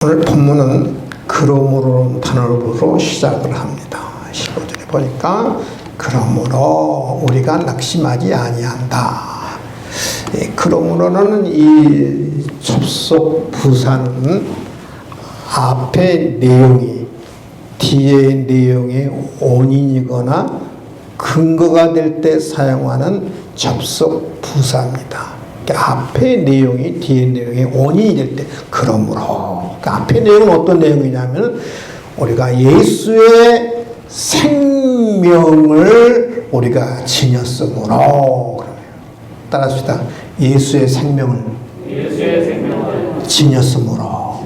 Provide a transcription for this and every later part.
오늘 본문은 그러므로 단어로 시작을 합니다. 15절에 보니까 그러므로 우리가 낙심하지 아니한다. 그러므로는 이 접속 부사는 앞의 내용이 뒤의 내용의 원인이거나 근거가 될 때 사용하는 접속 부사입니다. 앞의 내용이 뒤의 내용의 원인이 될 때 그러므로 앞의 내용은 어떤 내용이냐면 우리가 예수의 생명을 우리가 지녔으므로 따라합시다. 예수의 생명을 지녔으므로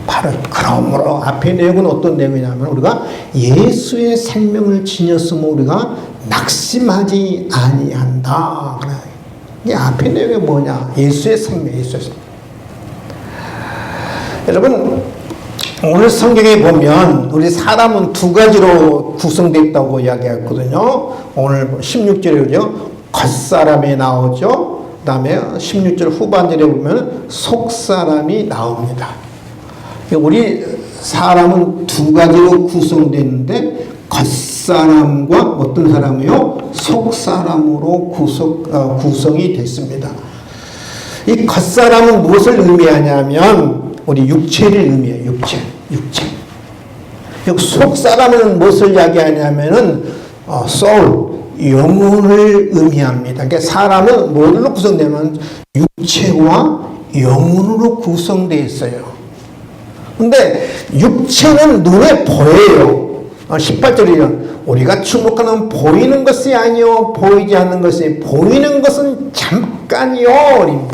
바로 그러므로 앞의 내용은 어떤 내용이냐면 우리가 예수의 생명을 지녔으므로 우리가 낙심하지 아니한다. 이 앞의 내용이 뭐냐? 예수의 생명, 예수의 생명. 여러분, 오늘 성경에 보면 우리 사람은 두 가지로 구성되어 있다고 이야기했거든요. 오늘 16절에요. 겉사람이 나오죠. 그 다음에 16절 후반절에 보면 속사람이 나옵니다. 우리 사람은 두 가지로 구성되는데 겉사람과 어떤 사람이요? 속사람으로 구성이 됐습니다. 이 겉사람은 무엇을 의미하냐면 우리 육체를 의미해요. 육체. 속사람은 무엇을 이야기하냐면은 soul, 영혼을 의미합니다. 그러니까 사람은 뭘로 구성되면 육체와 영혼으로 구성되어 있어요. 근데 육체는 눈에 보여요. 18절이요. 우리가 주목하는 보이는 것이 아니요 보이지 않는 것이 보이는 것은 잠깐이요.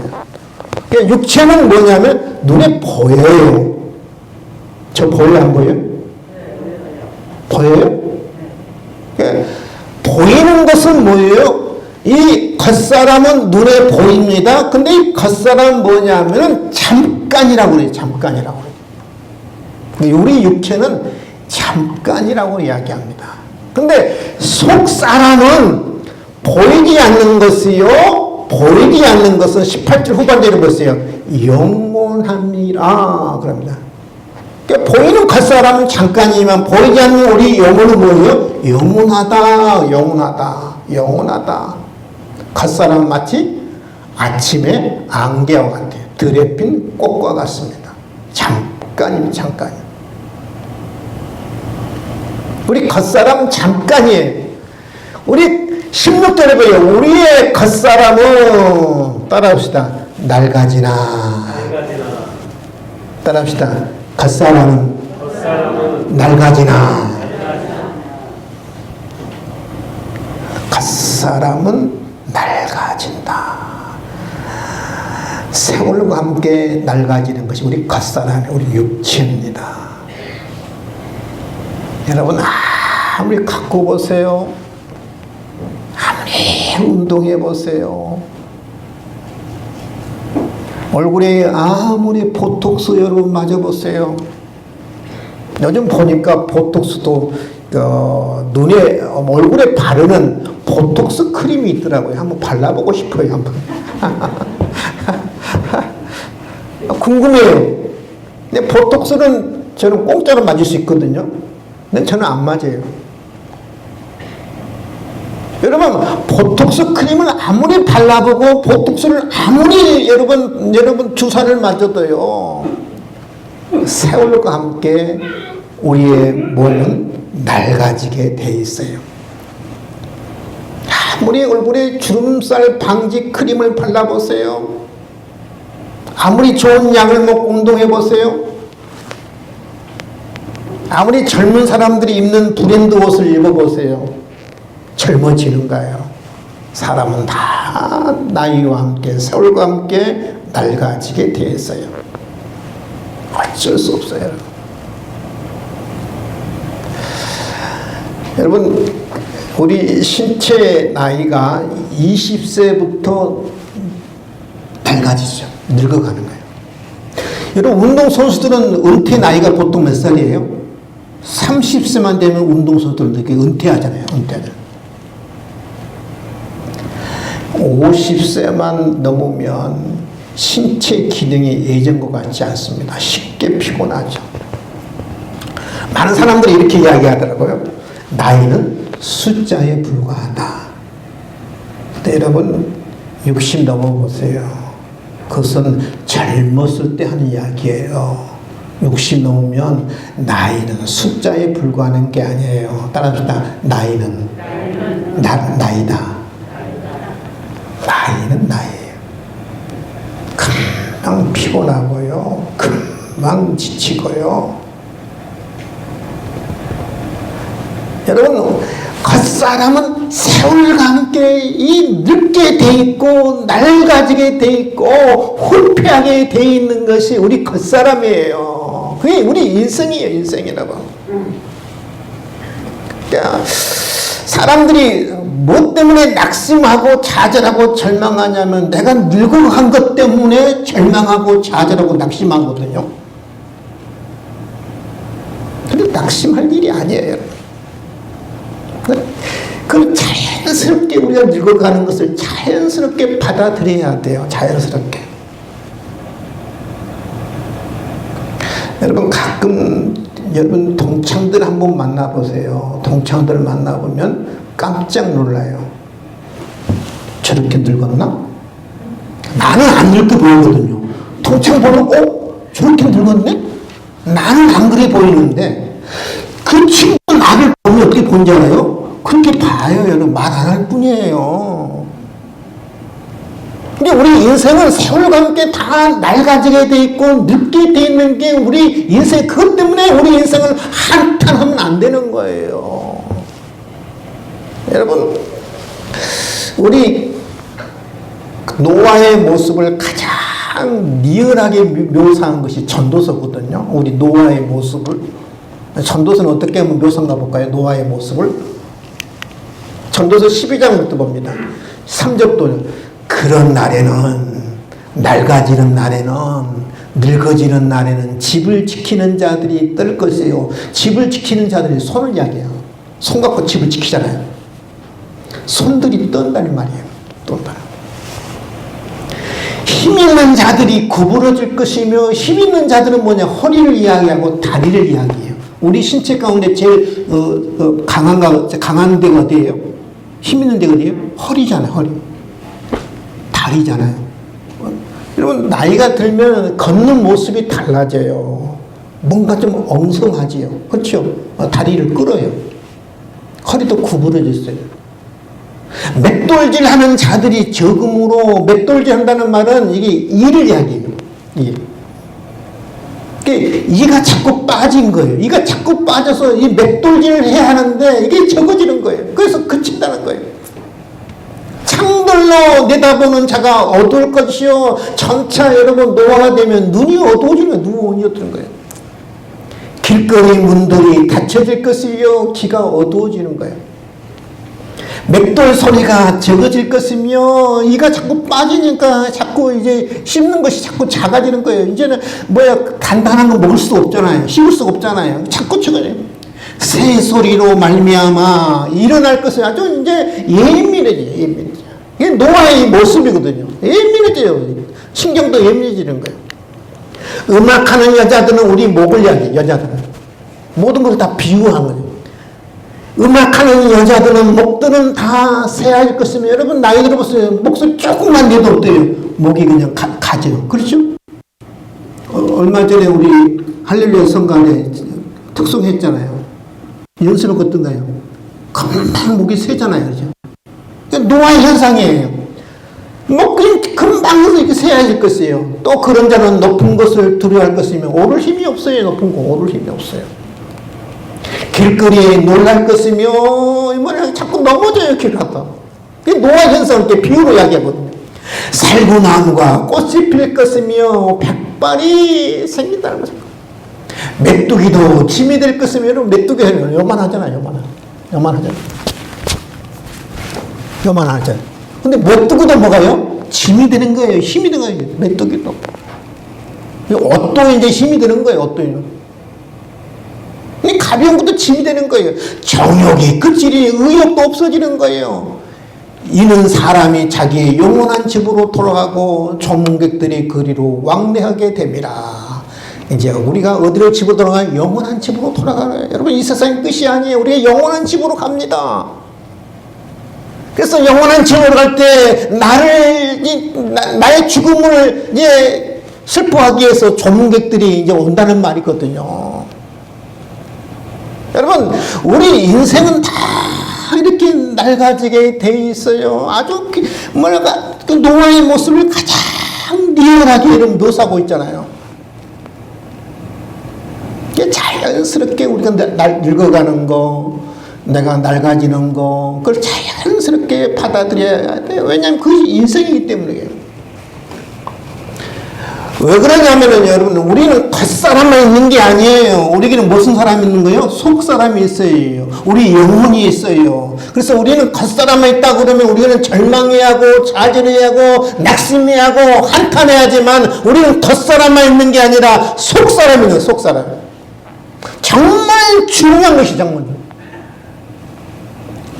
그러니까 육체는 뭐냐면 눈에 보여요. 저 보여요 안 보여요? 보여요? 그러니까 보이는 것은 뭐예요? 이 겉사람은 눈에 보입니다. 근데 이 겉사람은 뭐냐면 잠깐이라고 그래요. 잠깐이라고 그래요. 우리 육체는 잠깐이라고 이야기합니다. 근데 속사람은 보이지 않는 것이요 보이지 않는 것은 18절 후반절에 보세요. 영원함이라 그럽니다. 그러니까 보이는 겉사람은 잠깐이지만 보이지 않는 우리 영혼은 뭐예요? 영원하다. 겉사람은 마치 아침에 안개와 같아요. 들에 핀 꽃과 같습니다. 잠깐이에요. 우리 겉사람은 잠깐이에요. 우리 16절에 보여. 우리의 겉사람은 따라합시다. 낡아지나. 따라합시다. 겉사람은 낡아지나. 겉사람은 낡아진다. 세월과 함께 낡아지는 것이 우리 겉사람, 우리 육체입니다. 여러분 아무리 갖고 보세요. 아무리 운동해 보세요. 얼굴에 아무리 보톡스 여러분 맞아보세요. 요즘 보니까 보톡스도 눈에 얼굴에 바르는 보톡스 크림이 있더라고요. 한번 발라보고 싶어요. 한번. 궁금해요. 근데 보톡스는 저는 공짜로 맞을 수 있거든요. 근데 저는 안 맞아요. 여러분 보톡스 크림을 아무리 발라보고 보톡스를 아무리 여러분 주사를 맞아도요 세월과 함께 우리의 몸은 낡아지게 돼 있어요. 아무리 얼굴에 주름살 방지 크림을 발라보세요. 아무리 좋은 약을 먹고 운동해보세요. 아무리 젊은 사람들이 입는 브랜드 옷을 입어보세요. 젊어지는가요? 사람은 다 나이와 함께 세월과 함께 낡아지게 되어 있어요. 어쩔 수 없어요. 여러분 우리 신체 나이가 20세부터 밝아지죠. 늙어가는 거예요. 여러분 운동선수들은 은퇴 나이가 보통 몇 살이에요? 30세만 되면 운동선수들은 이렇게 은퇴하잖아요. 50세만 넘으면 신체 기능이 예전과 같지 않습니다. 쉽게 피곤하죠. 많은 사람들이 이렇게 이야기하더라고요. 나이는 숫자에 불과하다. 근데 여러분 60 넘어보세요. 그것은 젊었을 때 하는 이야기예요. 60 넘으면 나이는 숫자에 불과하는 게 아니에요. 따라합시다. 나이는 나이다. 나이는 나이에요. 금방 피곤하고요. 금방 지치고요. 여러분, 겉사람은 세월과 함께 늙게 돼 있고 낡아지게 돼 있고 혼폐하게 돼 있는 것이 우리 겉사람이에요. 그게 우리 인생이에요. 인생이라고. 그러니까 사람들이 뭐 때문에 낙심하고 좌절하고 절망하냐면 내가 늙어간 것 때문에 절망하고 좌절하고 낙심하거든요. 근데 낙심할 일이 아니에요. 그 자연스럽게 우리가 늙어가는 것을 자연스럽게 받아들여야 돼요. 자연스럽게. 여러분 가끔 여러분 동창들 한번 만나보세요. 동창들 만나보면 깜짝 놀라요. 저렇게 늙었나? 나는 안 늙게 보이거든요. 동창 보면 저렇게 늙었네? 나는 안 그래 보이는데 그 친구 나를 보면 어떻게 보는지 알아요? 그렇게 봐요. 여러분 말 안 할 뿐이에요. 근데 우리 인생은 세월과 함께 다 낡아지게 돼 있고 늙게 돼 있는 게 우리 인생, 그것 때문에 우리 인생을 한탄하면 안 되는 거예요. 여러분 우리 노아의 모습을 가장 리얼하게 묘사한 것이 전도서거든요. 우리 노아의 모습을. 전도서는 어떻게 하면 묘사한가 볼까요? 노아의 모습을. 전도서 12장부터 봅니다. 3절도 그런 날에는, 낡아지는 날에는, 늙어지는 날에는 집을 지키는 자들이 뜰 것이에요. 집을 지키는 자들이 손을 이야기해요. 손 갖고 집을 지키잖아요. 손들이 떤다는 말이에요. 떤다. 힘 있는 자들이 구부러질 것이며, 힘 있는 자들은 뭐냐? 허리를 이야기하고 다리를 이야기해요. 우리 신체 가운데 제일 강한 데가 어디예요? 힘 있는 데가 어디예요? 허리잖아요. 허리. 다리잖아요. 여러분 나이가 들면 걷는 모습이 달라져요. 뭔가 좀 엉성하지요. 그렇죠? 다리를 끌어요. 허리도 구부러져 있어요. 맷돌질 하는 자들이 적음으로, 맷돌질 한다는 말은 이게 이를 이야기해요. 이가 자꾸 빠진 거예요. 이가 자꾸 빠져서 이 맷돌질을 해야 하는데 이게 적어지는 거예요. 그래서 그친다는 거예요. 창들로 내다보는 자가 어두울 것이요. 전차 여러분 노화가 되면 눈이 어두워지는 거예요. 눈이 어두운 거예요. 길거리 문들이 닫혀질 것이요. 귀가 어두워지는 거예요. 맷돌 소리가 적어질 것이며, 이가 자꾸 빠지니까 자꾸 이제 씹는 것이 자꾸 작아지는 거예요. 이제는 단단한 거 먹을 수 없잖아요. 씹을 수 없잖아요. 자꾸 적어져요. 새 소리로 말미암아 일어날 것은 아주 이제 예민해져요. 이게 노아의 모습이거든요. 예민해져요. 신경도 예민해지는 거예요. 음악하는 여자들은 우리 목을 이야기해요. 여자들은 모든 것을 다 비유한 거예요. 음악하는 여자들은 목들은 다 새할 것이며, 여러분 나이 들어보세요. 목소리 조금만 내도 어때요? 목이 그냥 가죠. 그렇죠? 얼마 전에 우리 할렐루야 성가대 특송했잖아요. 연습은 어떤가요? 금방 목이 새잖아요. 그렇죠? 노아의 현상이에요. 목이 금방 이렇게 새야질 것이에요. 또 그런 자는 높은 것을 두려워할 것이며 오를 힘이 없어요. 높은 거 오를 힘이 없어요. 길거리에 놀랄 것이며, 자꾸 넘어져요. 길 가다. 노아 현상을 이렇게 비유로 이야기하거든요. 살구나무가 꽃이 필 것이며 백발이 생긴다는 거죠. 메뚜기도 짐이 될 것이며, 여러분 메뚜기는 요만하잖아요. 요만하잖아요. 근데 메뚜기도 뭐가요? 짐이 되는 거예요. 힘이 되는 거예요. 메뚜기도. 옷도 이제 힘이 되는 거예요. 옷도. 가벼운 것도 짐이 되는 거예요. 정욕이 끝이니 의욕도 없어지는 거예요. 이는 사람이 자기의 영원한 집으로 돌아가고 조문객들이 그리로 왕래하게 됩니다. 이제 우리가 어디로 집으로 돌아가요? 영원한 집으로 돌아가요. 여러분, 이 세상의 끝이 아니에요. 우리가 영원한 집으로 갑니다. 그래서 영원한 집으로 갈 때 나의 죽음을 이제 슬퍼하기 위해서 조문객들이 이제 온다는 말이거든요. 여러분, 우리 인생은 다 이렇게 낡아지게 돼 있어요. 아주 그 노아의 모습을 가장 리얼하게 묘사하고 있잖아요. 자연스럽게 우리가 늙어가는 거, 내가 낡아지는 거, 그걸 자연스럽게 받아들여야 돼요. 왜냐하면 그것이 인생이기 때문에. 왜 그러냐면은 여러분, 우리는 겉사람만 있는 게 아니에요. 우리에게는 무슨 사람이 있는 거예요? 속사람이 있어요. 우리 영혼이 있어요. 그래서 우리는 겉사람만 있다 그러면 우리는 절망해야 하고 좌절해야 하고 낙심해야 하고 한탄해야지만, 우리는 겉사람만 있는 게 아니라 속사람이 있는 거예요. 속사람. 정말 중요한 것이 정말.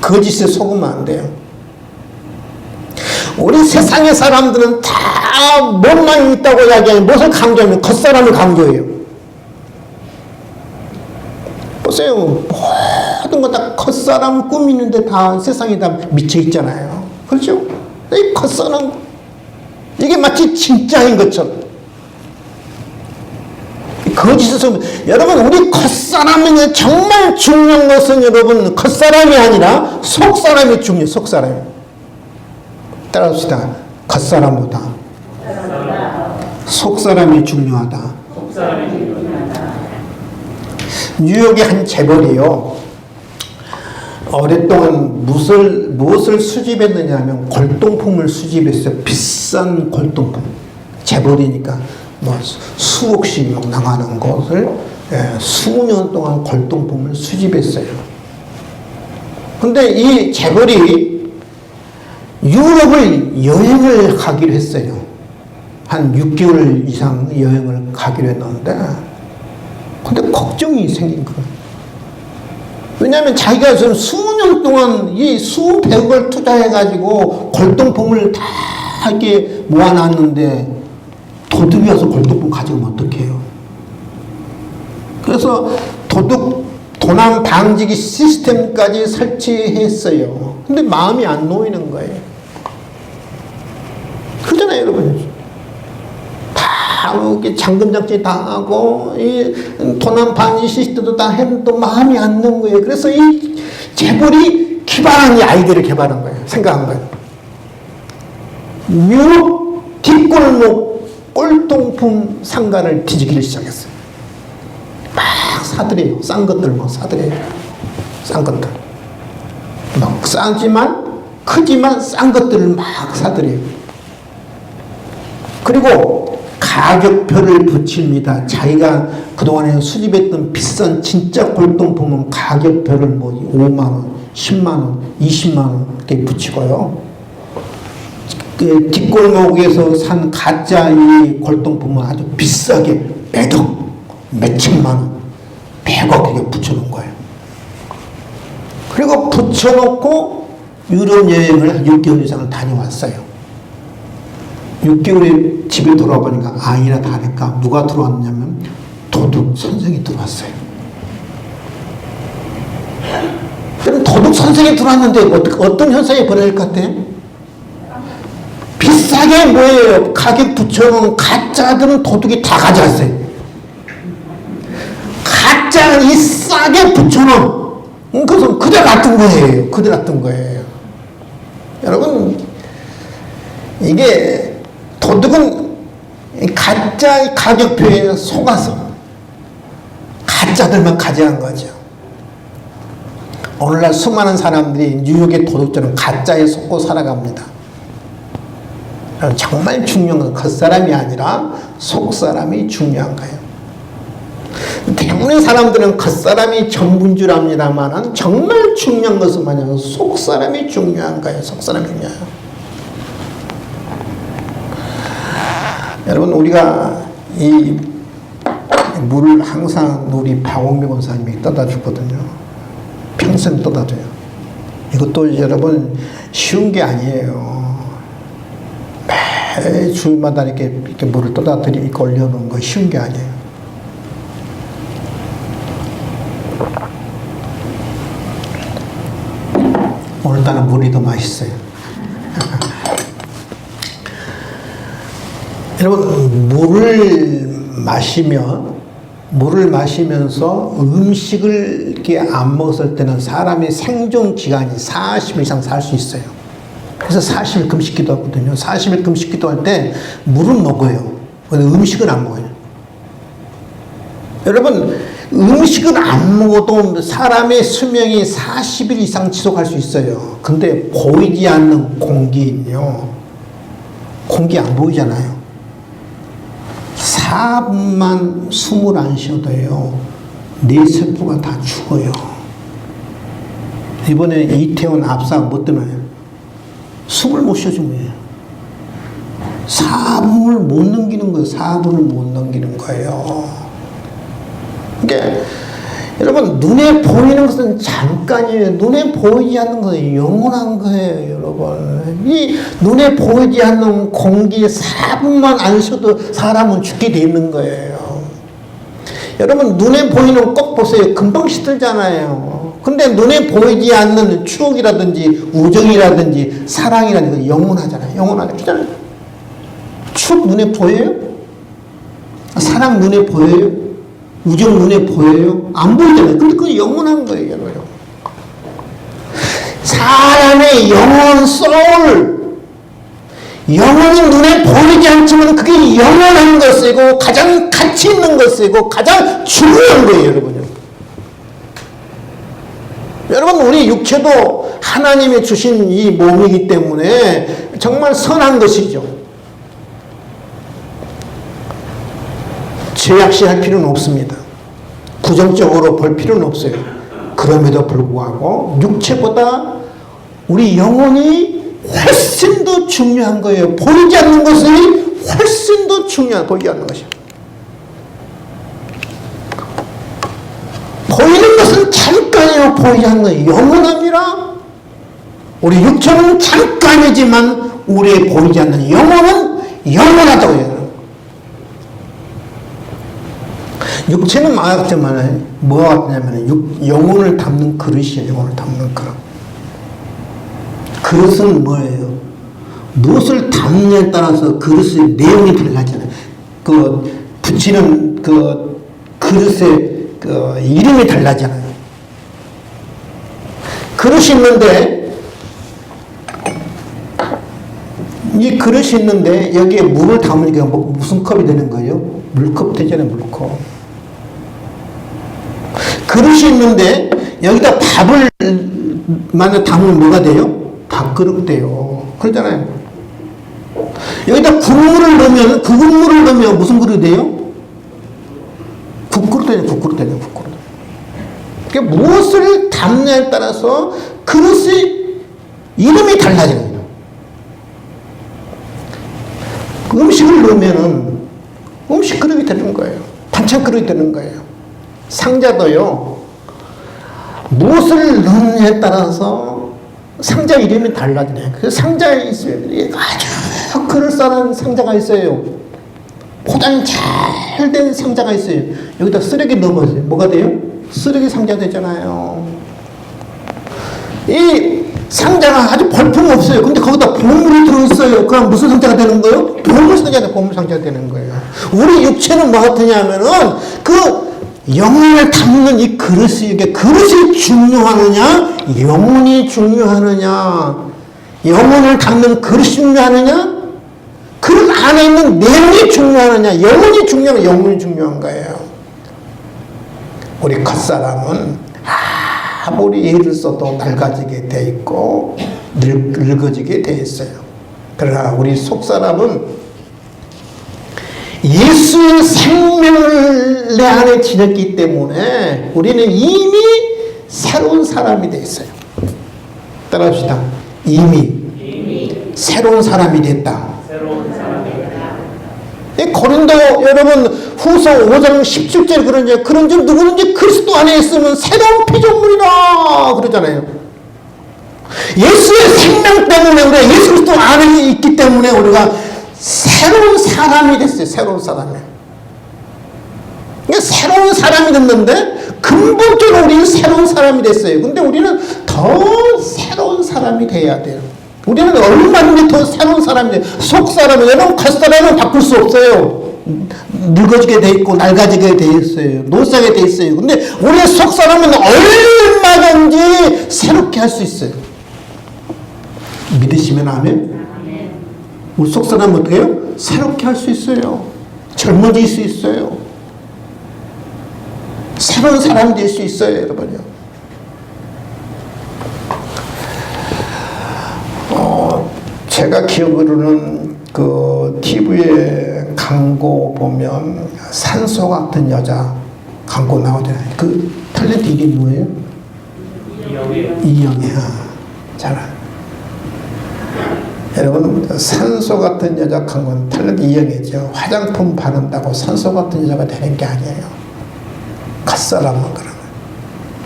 거짓에 속으면 안 돼요. 우리 세상의 사람들은 다 몸만 있다고 이야기하면 무엇을 강조하면 겉사람을 강조해요. 보세요. 모든 거 다 겉사람 꾸미는데 다 세상에 다 미쳐 있잖아요. 그렇죠? 이 겉사람, 이게 마치 진짜인 것처럼. 거짓에서, 여러분, 우리 겉사람이 정말 중요한 것은 여러분, 겉사람이 아니라 속사람이 중요해요. 속사람이. 따라합시다. 겉사람보다 속사람이 중요하다. 뉴욕의 한 재벌이요, 오랫동안 무엇을 수집했느냐 하면 골동품을 수집했어요. 비싼 골동품. 재벌이니까 뭐 수억씩 나가는 것을 수년 동안 골동품을 수집했어요. 근데 이 재벌이 유럽을 여행을 가기로 했어요. 한 6개월 이상 여행을 가기로 했는데, 근데 걱정이 생긴 거예요. 왜냐하면 자기가 좀 수년 동안 이 수백억을 투자해가지고 골동품을 다 이렇게 모아놨는데 도둑이 와서 골동품 가져오면 어떡해요? 그래서 도난 방지기 시스템까지 설치했어요. 근데 마음이 안 놓이는 거예요. 그러잖아요, 여러분. 다 이렇게 잠금장치 다 하고 이 도난 방지 시스템도 다 했는데 마음이 안 놓는 거예요. 그래서 이 재벌이 기발한 이 아이디어를 개발한 거예요. 생각한 거예요. 유럽 뒷골목 꼴동품 상가를 뒤지기를 시작했어요. 막 사들여요. 싼 것들 막 사들여요. 싼 것들. 막 싸지만, 크지만 싼 것들을 막 사들여요. 그리고 가격표를 붙입니다. 자기가 그동안에 수집했던 비싼 진짜 골동품은 가격표를 뭐 5만원, 10만원, 20만원 이렇게 붙이고요. 그 뒷골목에서 산 가짜 이 골동품은 아주 비싸게 몇천만원, 100억 이렇게 붙여놓은 거예요. 그리고 붙여놓고 유럽 여행을 한 6개월 이상을 다녀왔어요. 6개월에 집에 돌아보니까 아니나 다를까 누가 들어왔냐면 도둑 선생이 들어왔어요. 그럼 도둑 선생이 들어왔는데 어떤 현상이 벌어질 것 같아요? 비싸게 뭐예요? 가격 붙여놓은 가짜들은 도둑이 다 가져왔어요. 가짜 이 싸게 붙여놓은 그것은 그대로 놔둔 거예요. 그대로 놔둔 거예요. 여러분, 이게 도둑은 가짜 가격표에 속아서 가짜들만 가져간 거죠. 오늘날 수많은 사람들이 뉴욕의 도둑처럼 가짜에 속고 살아갑니다. 정말 중요한 건 겉사람이 아니라 속사람이 중요한 거예요. 대부분의 사람들은 겉사람이 전부인 줄 압니다만 정말 중요한 것은 뭐냐면 속사람이 중요한 거예요. 속사람이 중요해요. 여러분, 우리가 이 물을 항상 우리 박원미 권사님이 떠다 주거든요. 평생 떠다 줘요. 이것도 여러분 쉬운 게 아니에요. 매 주일마다 이렇게 물을 떠다들이고 올려놓은 거 쉬운 게 아니에요. 오늘따라 물이 더 맛있어요. 여러분, 물을 마시면서 음식을 이렇게 안 먹었을 때는 사람의 생존 기간이 40일 이상 살 수 있어요. 그래서 40일 금식 기도하거든요. 40일 금식 기도할 때 물은 먹어요. 근데 음식은 안 먹어요. 여러분, 음식은 안 먹어도 사람의 수명이 40일 이상 지속할 수 있어요. 근데 보이지 않는 공기는요, 공기 안 보이잖아요. 4분만 숨을 안 쉬어도요, 내 세포가 다 죽어요. 이번에 이태원 압사가 뭐 때문에? 숨을 못 쉬어준 거예요. 4분을 못 넘기는 거예요. 4분을 못 넘기는 거예요. 그러니까 여러분, 눈에 보이는 것은 잠깐이에요. 눈에 보이지 않는 것은 영원한 거예요, 여러분. 이 눈에 보이지 않는 공기에 4분만 안 쉬어도 사람은 죽게 돼 있는 거예요. 여러분, 눈에 보이는 꼭 보세요. 금방 시들잖아요. 근데 눈에 보이지 않는 추억이라든지 우정이라든지 사랑이라든지 영원하잖아요. 영원하잖아요. 추억 눈에 보여요? 사랑 눈에 보여요? 우정 눈에 보여요? 안 보이잖아요. 근데 그건 영원한 거예요, 여러분. 사람의 영혼, 소울. 영혼이 눈에 보이지 않지만 그게 영원한 것이고 가장 가치 있는 것이고 가장 중요한 거예요, 여러분요. 여러분, 우리 육체도 하나님이 주신 이 몸이기 때문에 정말 선한 것이죠. 죄악시할 필요는 없습니다. 부정적으로 볼 필요는 없어요. 그럼에도 불구하고 육체보다 우리 영혼이 훨씬 더 중요한 거예요. 보이지 않는 것이 훨씬 더 중요한, 보이지 않는 것이요. 보이는 것은 잠깐이에요. 보이지 않는 것이 영원합니다. 우리 육체는 잠깐이지만 우리의 보이지 않는 영혼은 영원하다고 해요. 육체는 많았지만 뭐가 같냐면 영혼을 담는 그릇이에요. 영혼을 담는 그릇. 그릇은 뭐예요? 무엇을 담느냐에 따라서 그릇의 내용이 달라지잖아요. 그 붙이는 그 그릇의 그 이름이 달라지잖아요. 그릇이 있는데 이 그릇이 있는데 여기에 물을 담으니까 무슨 컵이 되는 거예요? 물컵 되잖아요. 물컵. 그릇이 있는데 여기다 밥을 만약 담으면 뭐가 돼요? 밥그릇 돼요. 그러잖아요. 여기다 국물을 넣으면 그 국물을 넣으면 무슨 그릇이 돼요? 국그릇 되죠. 국그릇 되죠. 국그릇. 그러니까 무엇을 담냐에 따라서 그릇의 이름이 달라져요. 음식을 넣으면은 음식 그릇이 되는 거예요. 반찬 그릇이 되는 거예요. 상자도요, 무엇을 넣느냐에 따라서 상자 이름이 달라지네. 그 상자에 있어요. 아주 그럴싸한 상자가 있어요. 포장 잘 된 상자가 있어요. 여기다 쓰레기 넣으면 뭐가 돼요? 쓰레기 상자 되잖아요. 이 상자가 아주 볼품 없어요. 근데 거기다 보물이 들어있어요. 그럼 무슨 상자가 되는 거예요? 보물 상자가, 보물 상자가 되는 거예요. 우리 육체는 뭐 같으냐면은 그 영혼을 담는 이 그릇이, 이게 그릇이 중요하느냐, 영혼이 중요하느냐, 영혼을 담는 그릇이 중요하느냐, 그릇 안에 있는 내용이 중요하느냐, 영혼이 중요하느냐, 영혼이 중요한 거예요. 우리 겉사람은 아무리 애를 써도 낡아지게 돼 있고 늙어지게 돼 있어요. 그러나 우리 속사람은 예수의 생명을 내 안에 지녔기 때문에 우리는 이미 새로운 사람이 되어 있어요. 따라합시다. 이미 새로운 사람이 됐다. 고린도 여러분 후서 5장 17절 그런 줄 누구든지 그리스도 안에 있으면 새로운 피조물이라 그러잖아요. 예수의 생명 때문에 우리가 예수 그리스도 안에 있기 때문에 우리가 새로운 사람이 됐어요. 새로운 사람이. 그러니까 새로운 사람이 됐는데 근본적으로 우리는 새로운 사람이 됐어요. 근데 우리는 더 새로운 사람이 돼야 돼요. 우리는 얼마든지 더 새로운 사람이 돼요. 속 사람은, 여러분 겉사람은 바꿀 수 없어요. 늙어지게 돼 있고 낡아지게 돼 있어요. 노쇠하게 돼 있어요. 근데 우리의 속 사람은 얼마든지 새롭게 할 수 있어요. 믿으시면 아멘. 우리 속 사람은 어떻게 해요? 새롭게 할 수 있어요. 젊어질 수 있어요. 새로운 사람이 될 수 있어요, 여러분요. 제가 기억으로는 그 TV에 광고 보면 산소 같은 여자 광고 나오잖아요. 그 탤런트 이름이 뭐예요? 이영애야. 잘 알아요. 여러분, 산소 같은 여자 광고는 탤런트 이영애죠. 화장품 바른다고 산소 같은 여자가 되는 게 아니에요. 겉사람은 그러면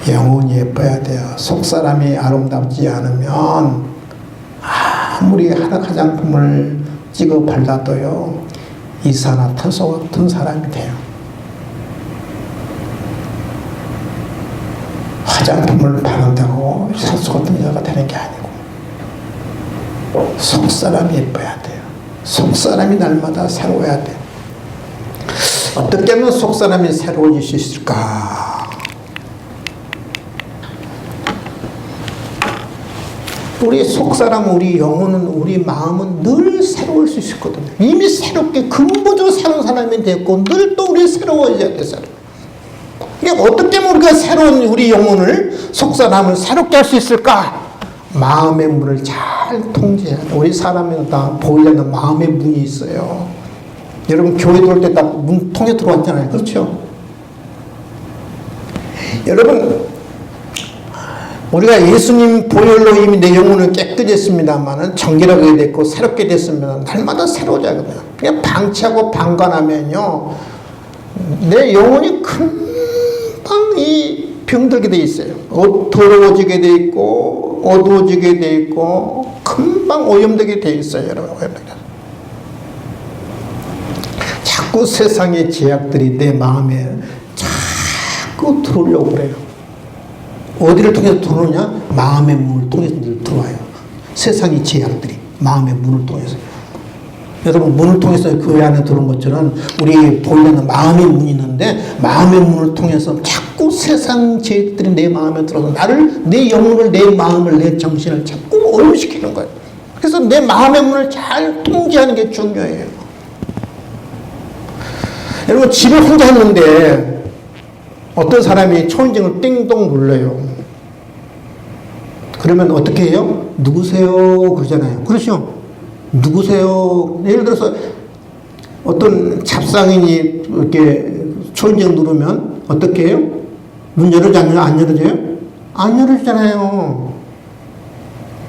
영혼이 예뻐야 돼요. 속사람이 아름답지 않으면 아무리 화장품을 찍어 발라도요, 이산화탄소 같은 사람이 돼요. 화장품을 바른다고 산소 같은 여자가 되는 게 아니고 속사람이 예뻐야 돼요. 속사람이 날마다 새로워야 돼요. 어떻게 하면 속사람이 새로워질 수 있을까? 우리 속사람, 우리 영혼은, 우리 마음은 늘 새로울 수 있거든요. 이미 새롭게 근본적으로 새로운 사람이 됐고 늘 또 우리 새로워져야 돼. 그러니까 어떻게 하면 우리가 새로운 우리 영혼을, 속사람을 새롭게 할 수 있을까? 마음의 문을 잘 통제해야 돼. 우리 사람은 다 보이려는 마음의 문이 있어요. 여러분 교회 들어올 때 딱 문 통해 들어왔잖아요. 그렇죠? 여러분 우리가 예수님 보혈로 이미 내 영혼을 깨끗했습니다만은 정결하게 됐고 새롭게 됐으면 날마다 새로워져야거든요. 그냥 방치하고 방관하면요 내 영혼이 금방 이 병들게 돼 있어요. 더러워지게 돼 있고 어두워지게 돼 있고 금방 오염되게 돼 있어요. 여러분 오염되게. 자꾸 세상의 제약들이 내 마음에 자꾸 들어오려고 그래요. 어디를 통해서 들어오냐? 마음의 문을 통해서 들어와요. 세상의 제약들이 마음의 문을 통해서. 여러분 문을 통해서 교회 안에 들어온 것처럼 우리 보이는 마음의 문이 있는데 마음의 문을 통해서 자꾸 세상 제약들이 내 마음에 들어서 나를, 내 영혼을, 내 마음을, 내 정신을 자꾸 오염시키는 거예요. 그래서 내 마음의 문을 잘 통제하는 게 중요해요. 여러분 집에 혼자 있는데 어떤 사람이 초인종을 띵동 눌러요. 그러면 어떻게 해요? 누구세요? 그러잖아요. 그렇죠? 누구세요? 예를 들어서 어떤 잡상인이 이렇게 초인종 누르면 어떻게 해요? 문 열어주냐? 안 열어줘요? 안 열어주잖아요.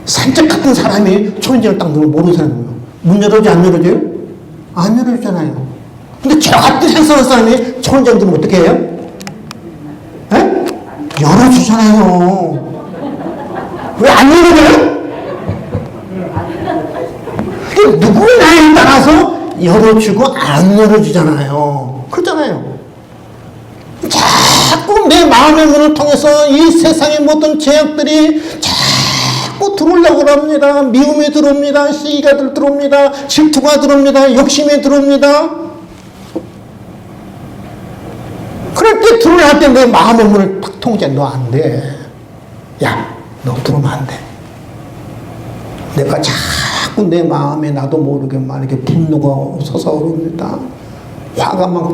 산책 같은 사람이 초인종을 딱 누르면 모르는 사람이에요. 문 열어줘? 안 열어줘요? 안 열어주잖아요. 근데 저 같은 행성한 사람이 초인종 누르면 어떻게 해요? 에? 열어주잖아요. 왜 안 열어줘요? 누구냐에 따라서 열어주고 안 열어주잖아요. 그렇잖아요. 자꾸 내 마음의 문을 통해서 이 세상의 모든 제약들이 자꾸 들어오려고 합니다. 미움이 들어옵니다. 시기가 들어옵니다. 질투가 들어옵니다. 욕심이 들어옵니다. 그럴 때 들어올 때 내 마음의 문을 탁 통제. 너 안 돼. 야, 너 들어오면 안 돼. 내가 자꾸 내 마음에 나도 모르게 막 이렇게 분노가 솟아오릅니다. 화가 막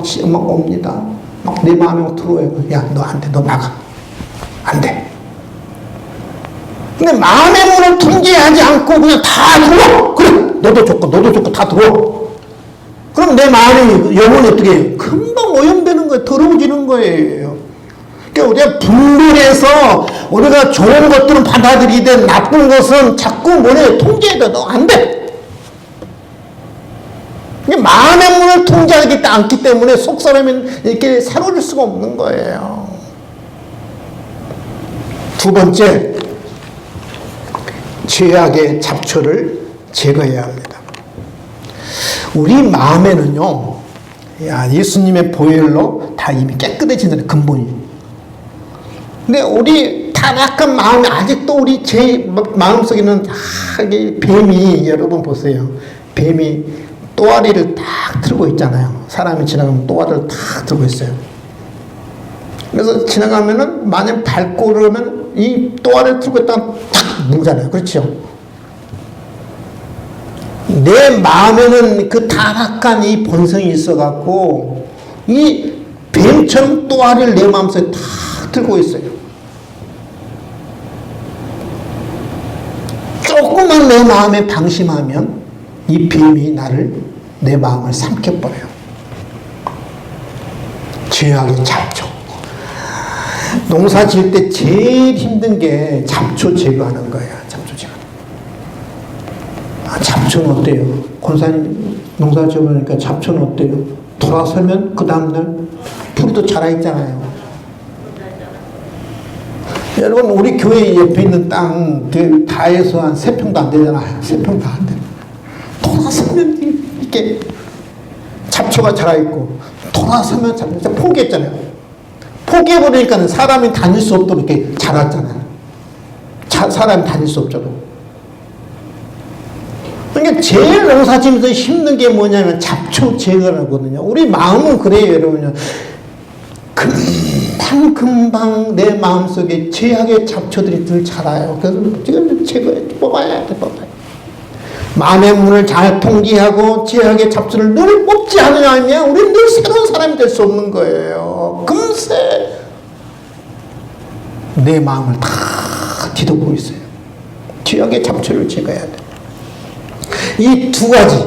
옵니다. 막 내 마음에 막 들어와요. 야, 너 안 돼. 너 나가. 안 돼. 근데 마음의 문을 통제하지 않고 그냥 다 들어와. 그래. 너도 좋고 너도 좋고 다 들어와. 그럼 내 마음이, 영혼이 어떻게 해요? 금방 오염되는 거예요. 더러워지는 거예요. 그러니까 우리가 분별해서 우리가 좋은 것들은 받아들이든 나쁜 것은 자꾸 뭐래 통제해야 돼. 너 안 돼. 마음의 문을 통제하지 않기 때문에 속 사람은 이렇게 새로워질 수가 없는 거예요. 두 번째, 죄악의 잡초를 제거해야 합니다. 우리 마음에는요, 예수님의 보혈로 다 이미 깨끗해진다는 근본이. 근데 우리 타락한 마음에 아직도 우리 제 마음속에는 뱀이, 여러분 보세요. 뱀이 또아리를 딱 들고 있잖아요. 사람이 지나가면 또아리를 딱 들고 있어요. 그래서 지나가면은 만약 밟고 그러면 이 또아리를 들고 있다가 탁 물잖아요. 그렇죠? 내 마음에는 그 타락한 이 본성이 있어갖고 이 뱀처럼 또아리를 내 마음속에 탁 들고 있어요. 조금만 내 마음에 방심하면 이 뱀이 내 마음을 삼켜버려요. 죄악의 잡초. 농사 지을 때 제일 힘든 게 잡초 제거하는 거예요. 잡초 제거. 잡초는 어때요? 권사님 농사 지어보니까 잡초는 어때요? 돌아서면 그 다음날 풀도 자라있잖아요. 여러분, 우리 교회 옆에 있는 땅 다 해서 한 3평도 안 되잖아요. 3평도 안 돼. 돌아서면 이렇게 잡초가 자라있고, 돌아서면 잡초가 포기했잖아요. 포기해버리니까 사람이 다닐 수 없도록 이렇게 자랐잖아요. 사람이 다닐 수 없도록. 그러니까 제일 농사 지면서 힘든 게 뭐냐면 잡초 제거라거든요. 우리 마음은 그래요, 여러분요. 금방 내 마음속에 죄악의 잡초들이 늘 자라요. 그래서 지금 제거해, 뽑아야 돼. 마음의 문을 잘 통기하고 죄악의 잡초를 늘 뽑지 않으면 우리는 늘 새로운 사람이 될 수 없는 거예요. 금세 내 마음을 다 뒤덮고 있어요. 죄악의 잡초를 제거해야 돼. 이 두 가지,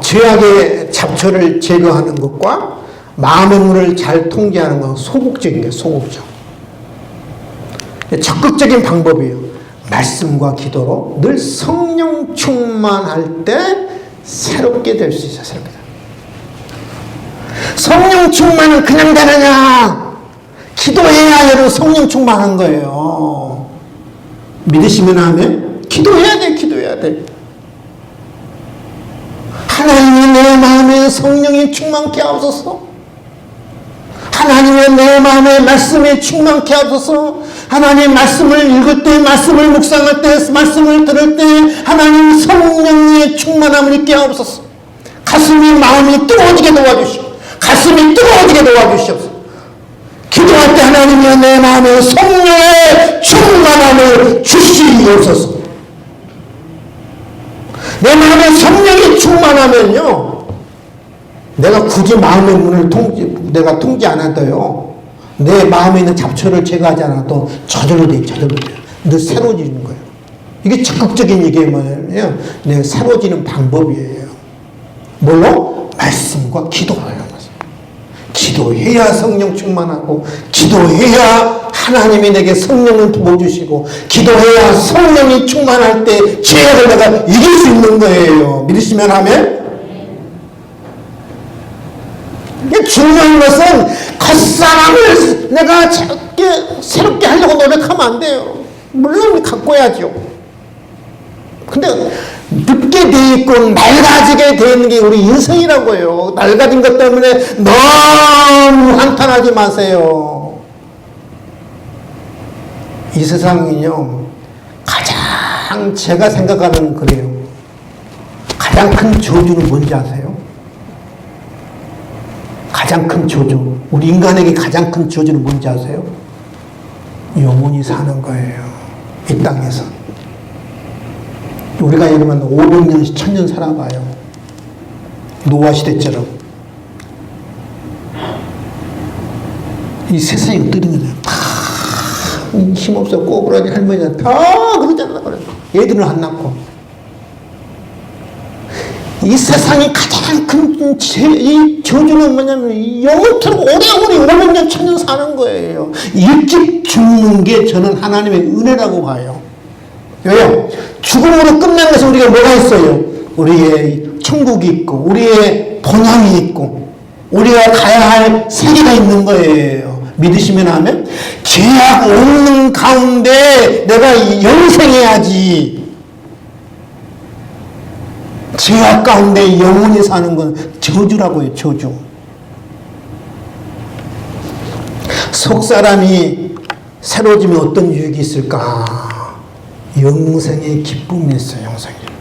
죄악의 잡초를 제거하는 것과 마음의 문을 잘 통제하는 건 소극적인 게 소극적. 적극적인 방법이에요. 말씀과 기도로 늘 성령 충만할 때 새롭게 될 수 있어요. 새롭게. 성령 충만은 그냥 되느냐? 기도해야 여러분 성령 충만한 거예요. 믿으시면 하면 기도해야 돼. 기도해야 돼. 하나님이 내 마음에 성령이 충만케 하옵소서. 하나님의 내 마음에 말씀이 충만케 하옵소서. 하나님 말씀을 읽을 때, 말씀을 묵상할 때, 말씀을 들을 때 하나님 성령의 충만함을 있게 하옵소서. 가슴이 마음이 뜨거워지게 도와주시오. 가슴이 뜨거워지게 도와주시옵소서. 기도할 때 하나님이 내 마음에 성령의 충만함을 주시옵소서. 내 마음에 성령이 충만하면요, 내가 굳이 마음의 문을 내가 통제 안 해도요, 내 마음에 있는 잡초를 제거하지 않아도 저절로 돼. 늘 새로워지는 거예요. 이게 적극적인 얘기예요. 뭐냐면 내가 새로워지는 방법이에요. 뭘로? 말씀과 기도를. 기도해야 성령 충만하고, 기도해야 하나님이 내게 성령을 부어주시고, 기도해야 성령이 충만할 때 죄를 내가 이길 수 있는 거예요. 믿으시면 하면? 중요한 것은 겉사람을 내가 새롭게 하려고 노력하면 안 돼요. 물론 갖고 해야죠. 근데 늙게 돼 있고 낡아지게 되는 게 우리 인생이라고요. 낡아진 것 때문에 너무 한탄하지 마세요. 이 세상은요, 가장 제가 생각하는 그래요. 가장 큰 저주는 뭔지 아세요? 가장 큰 저주, 우리 인간에게 가장 큰 저주는 뭔지 아세요? 영원히 사는 거예요. 이 땅에서. 우리가 예를 들면 500년, 1000년 살아봐요. 노아 시대처럼. 이 세상이 어떻게 된 거예요? 다 힘없어 꼬부라지 할머니가 다 그러잖아. 애들은 안 낳고. 이 세상이 가장 큰 이 저주는 뭐냐면 영원토록 오래오래 500년 1000년 사는 거예요. 일찍 죽는 게 저는 하나님의 은혜라고 봐요. 왜요? 죽음으로 끝난 것은 우리가 뭐가 있어요? 우리의 천국이 있고, 우리의 본향이 있고, 우리가 가야 할 세계가 있는 거예요. 믿으시면 하면 죄악 없는 가운데 내가 영생해야지. 죄악 가운데 영원히 사는 건 저주라고요, 저주. 속 사람이 새로워지면 어떤 유익이 있을까? 영생의 기쁨이 있어요, 영생의 기쁨.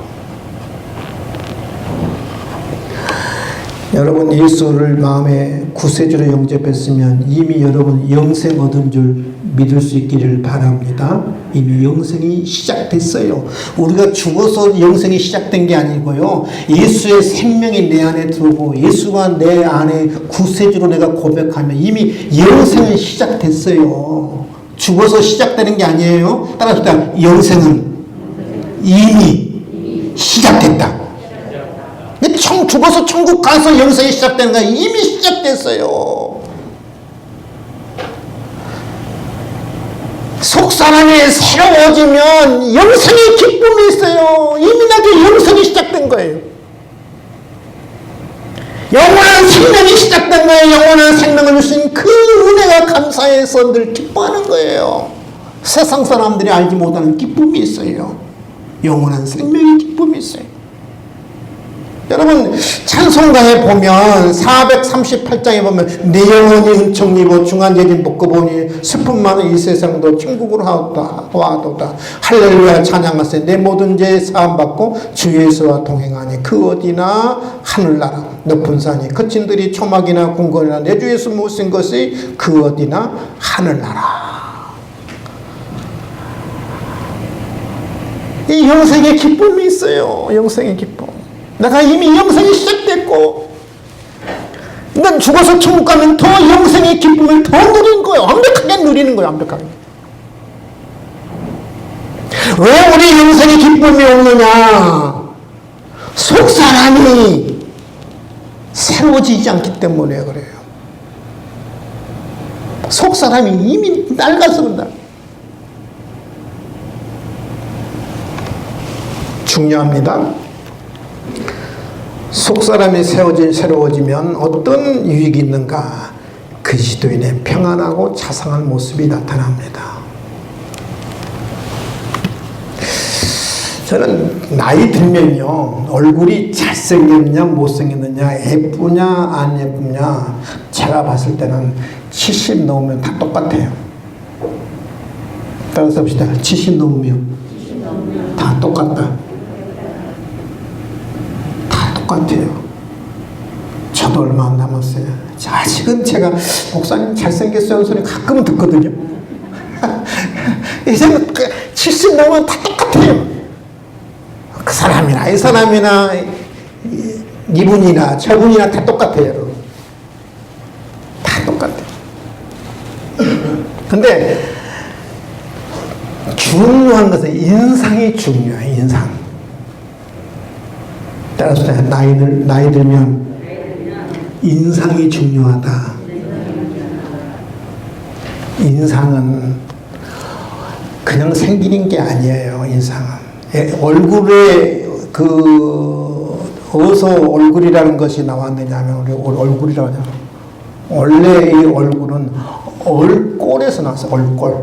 여러분 예수를 마음에 구세주로 영접했으면 이미 여러분 영생 얻은 줄 믿을 수 있기를 바랍니다. 이미 영생이 시작됐어요. 우리가 죽어서 영생이 시작된 게 아니고요. 예수의 생명이 내 안에 들어오고 예수가 내 안에 구세주로 내가 고백하면 이미 영생은 시작됐어요. 죽어서 시작되는 게 아니에요. 따라서 영생은 이미 시작됐다. 죽어서 천국 가서 영생이 시작되는 거야. 이미 시작됐어요. 속 사람이 새로워지면 영생의 기쁨이 있어요. 이미 나게 영생이 시작된 거예요. 영원한 생명이 시작된 거예요. 영원한 생명을 주신 그 은혜가 감사해서 늘 기뻐하는 거예요. 세상 사람들이 알지 못하는 기쁨이 있어요. 영원한 생명의 기쁨이 있어요. 여러분 찬송가에 보면 438장에 보면 내 영혼이 은총 입어 중한제진 복고 보니 슬픔 많은 이 세상도 천국으로 하도다 할렐루야 찬양하세 내 모든 죄 사함받고 주 예수와 동행하니 그 어디나 하늘나라 높은 산이 거친들이 초막이나 궁궐이나 내 주 예수 모신 것이 그 어디나 하늘나라. 이 영생의 기쁨이 있어요. 영생의 기쁨. 내가 이미 영생이 시작됐고 난 죽어서 천국 가면 더 영생의 기쁨을 더 누리는 거예요. 완벽하게 누리는 거예요. 완벽하게. 왜 우리 영생의 기쁨이 없느냐? 속 사람이 새로워지지 않기 때문에 그래요. 속 사람이 이미 낡아서 그런다. 중요합니다. 속사람이 새로워지면 어떤 유익이 있는가? 그리스도인의 평안하고 자상한 모습이 나타납니다. 저는 나이 들면요 얼굴이 잘생겼냐 못생겼느냐 예쁘냐 안 예쁘냐 제가 봤을 때는 70 넘으면 다 똑같아요. 따라서 봅시다. 70 넘으면 다 똑같다. 똑같아요. 저도 얼마 안 남았어요. 아직은 제가 목사님 잘생겼어요 소리 가끔은 듣거든요. 이제는 70 넘으면 다 똑같아요. 그 사람이나 이 사람이나 이분이나 저분이나 다 똑같아요. 여러분. 다 똑같아요. 근데 중요한 것은 인상이 중요해요. 인상. 따라서 나이 들면 인상이 중요하다. 인상은 그냥 생기는 게 아니에요. 인상은 얼굴에 어디서 얼굴이라는 것이 나왔느냐 하면 우리 얼굴이라고 하잖아요. 원래 이 얼굴은 얼꼴에서 나왔어요. 얼꼴.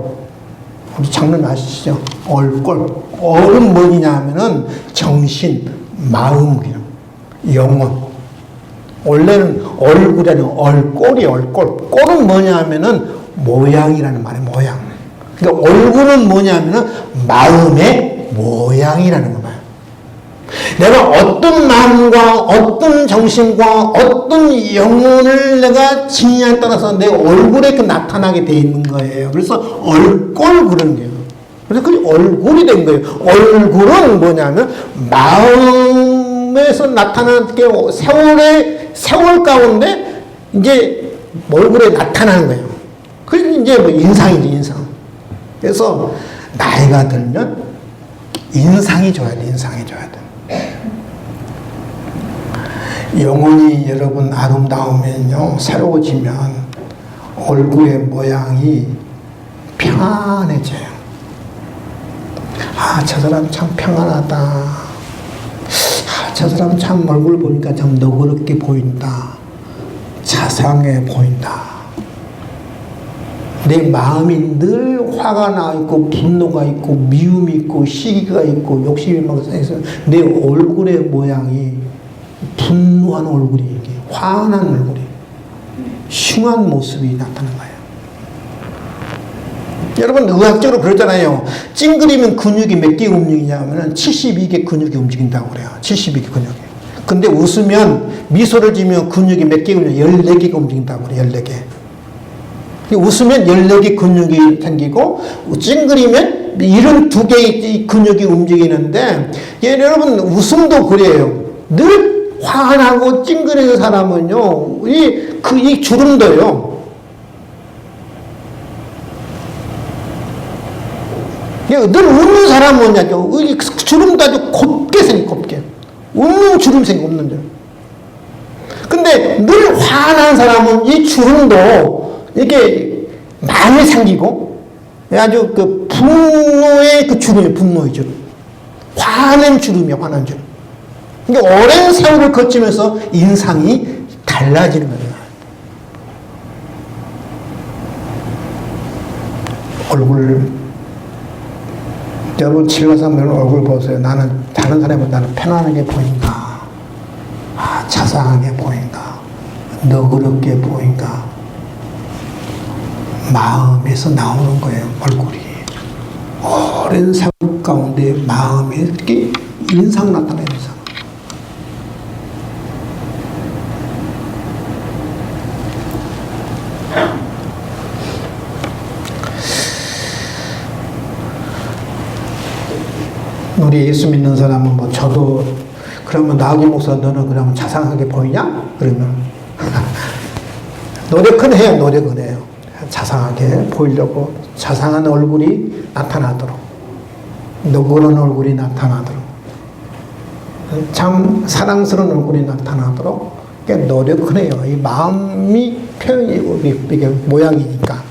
우리 장르 아시죠? 얼꼴. 얼은 뭐냐 하면은 정신, 마음, 그냥 영혼. 원래는 얼굴이 아니고 얼꼴이 얼꼴. 꼴은 뭐냐 하면은 모양이라는 말이에요. 모양. 그러니까 얼굴은 뭐냐 하면은 마음의 모양이라는 거예요. 내가 어떤 마음과 어떤 정신과 어떤 영혼을 내가 지니냐에 따라서 내 얼굴에 나타나게 돼 있는 거예요. 그래서 얼꼴 그런 거예요. 그래서 그게 얼굴이 된 거예요. 얼굴은 뭐냐면 마음에서 나타나는 게 세월 가운데 이제 얼굴에 나타나는 거예요. 그게 이제 뭐 인상이지, 인상. 그래서 나이가 들면 인상이 좋아야 돼, 인상이 좋아야 돼. 영혼이 여러분 아름다우면요, 새로워지면 얼굴의 모양이 평안해져요. 아, 저 사람 참 평안하다. 아, 저 사람 참 얼굴 보니까 참 너그럽게 보인다. 자상해 보인다. 내 마음이 늘 화가 나 있고 분노가 있고 미움이 있고 시기가 있고 욕심이 막 생겨서 내 얼굴의 모양이 분노한 얼굴이 이게 화난 얼굴이 흉한 모습이 나타나는 거예요. 여러분 의학적으로 그러잖아요. 찡그리면 근육이 몇 개 움직이냐면 72개 근육이 움직인다고 그래요. 72개 근육이. 근데 웃으면 미소를 지으면 근육이 몇 개 움직여요? 14개가 움직인다고 그래요. 14개. 웃으면 14개 근육이 생기고 찡그리면 72개의 근육이 움직이는데 여러분 웃음도 그래요. 늘 화나고 찡그리는 사람은요. 이 주름도요. 늘 웃는 사람은 주름도 아주 곱게 생겨, 곱게. 웃는 주름 생겨, 웃는 주름. 근데 늘 화난 사람은 이 주름도 이게 많이 생기고 아주 그 분노의 그 주름이에요, 분노의 주름. 화낸 주름이에요, 화난 주름. 그러니까 오랜 세월을 거치면서 인상이 달라지는 거예요. 얼굴 여러분 길 가서 한번 얼굴 보세요. 나는 다른 사람보다 나는 편안하게 보인가? 자상하게 보인가? 너그럽게 보인가? 마음에서 나오는 거예요. 얼굴이. 오랜 세월 가운데 마음에 이렇게 인상 나타나는 인상. 우리 예수 믿는 사람은 뭐 저도 그러면 나하기 목사 너는 그러면 자상하게 보이냐? 그러면 노력은 해요. 노력은 해요. 자상하게 보이려고 자상한 얼굴이 나타나도록 너그러운 얼굴이 나타나도록 참 사랑스러운 얼굴이 나타나도록 노력은 해요. 이 마음이 표현이고 이게 모양이니까.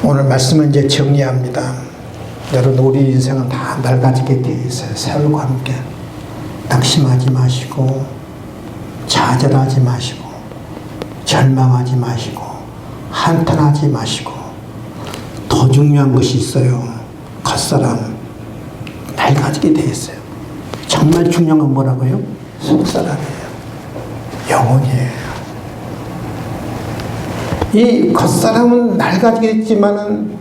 오늘 말씀을 이제 정리합니다. 여러분 우리 인생은 다 낡아지게 되어 있어요. 세월과 함께. 낙심하지 마시고 좌절하지 마시고 절망하지 마시고 한탄하지 마시고 더 중요한 것이 있어요. 겉사람 낡아지게 되어 있어요. 정말 중요한 건 뭐라고요? 속사람이에요. 영혼이에요. 이 겉사람은 낡아지게 됐지만은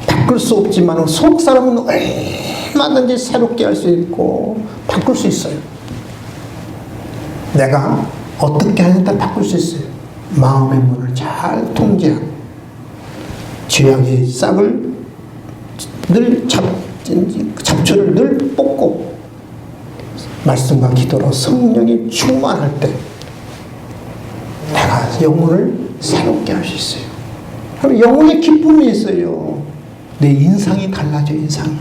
바꿀 수 없지만은 속사람은 얼마든지 새롭게 할 수 있고 바꿀 수 있어요. 내가 어떻게 하냐에 바꿀 수 있어요. 마음의 문을 잘 통제하고 죄악의 싹을 늘 잡초를 늘 뽑고 말씀과 기도로 성령이 충만할 때 내가 영혼을 새롭게 할 수 있어요. 그럼 영혼의 기쁨이 있어요. 내 인상이 달라져, 인상이.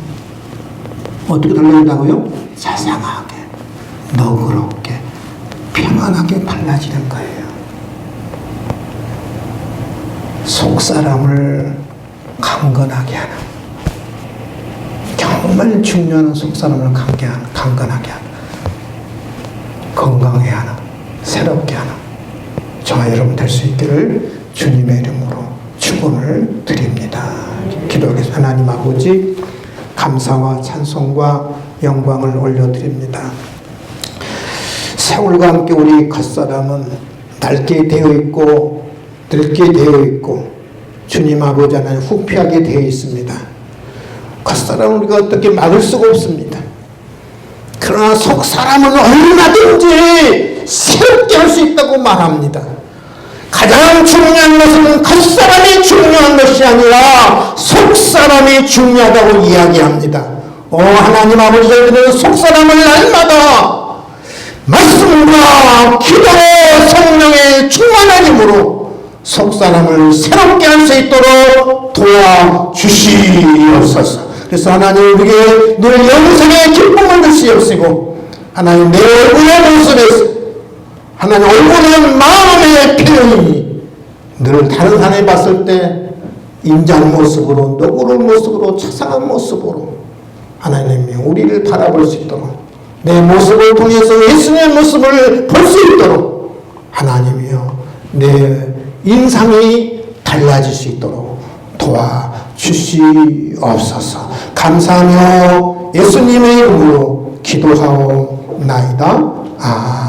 어떻게 달라진다고요? 자상하게, 너그럽게, 평안하게 달라지는 거예요. 속사람을 강건하게 하는, 정말 중요한 속사람을 강건하게 하는, 건강하게 하는, 새롭게 하는 저와 여러분 될 수 있기를 주님의 이름으로 축원을 드립니다. 기도하겠습니다. 하나님 아버지 감사와 찬송과 영광을 올려드립니다. 세월과 함께 우리 겉사람은 낡게 되어 있고 늙게 되어 있고 주님 아버지 하나님 후피하게 되어 있습니다. 겉사람은 우리가 어떻게 막을 수가 없습니다. 그러나 속사람은 얼마든지 새롭게 할 수 있다고 말합니다. 가장 중요한 것은 겉사람이 중요한 것이 아니라 속사람이 중요하다고 이야기합니다. 하나님 아버지 저희들은 속사람을 날마다 말씀과 기도로 성령의 충만함으로 속사람을 새롭게 할 수 있도록 도와주시옵소서. 그래서 하나님 우리에게 늘 영생의 기쁨을 주시옵시고 하나님 내 얼굴의 모습에서 하나님 얼굴은 마음의 표현이 늘 다른 사람이 봤을 때 인자한 모습으로 너그러운 모습으로 자상한 모습으로 하나님이 우리를 바라볼 수 있도록 내 모습을 통해서 예수님의 모습을 볼 수 있도록 하나님이여 내 인상이 달라질 수 있도록 도와주시옵소서. 감사하며 예수님의 이름으로 기도하옵나이다. 아멘.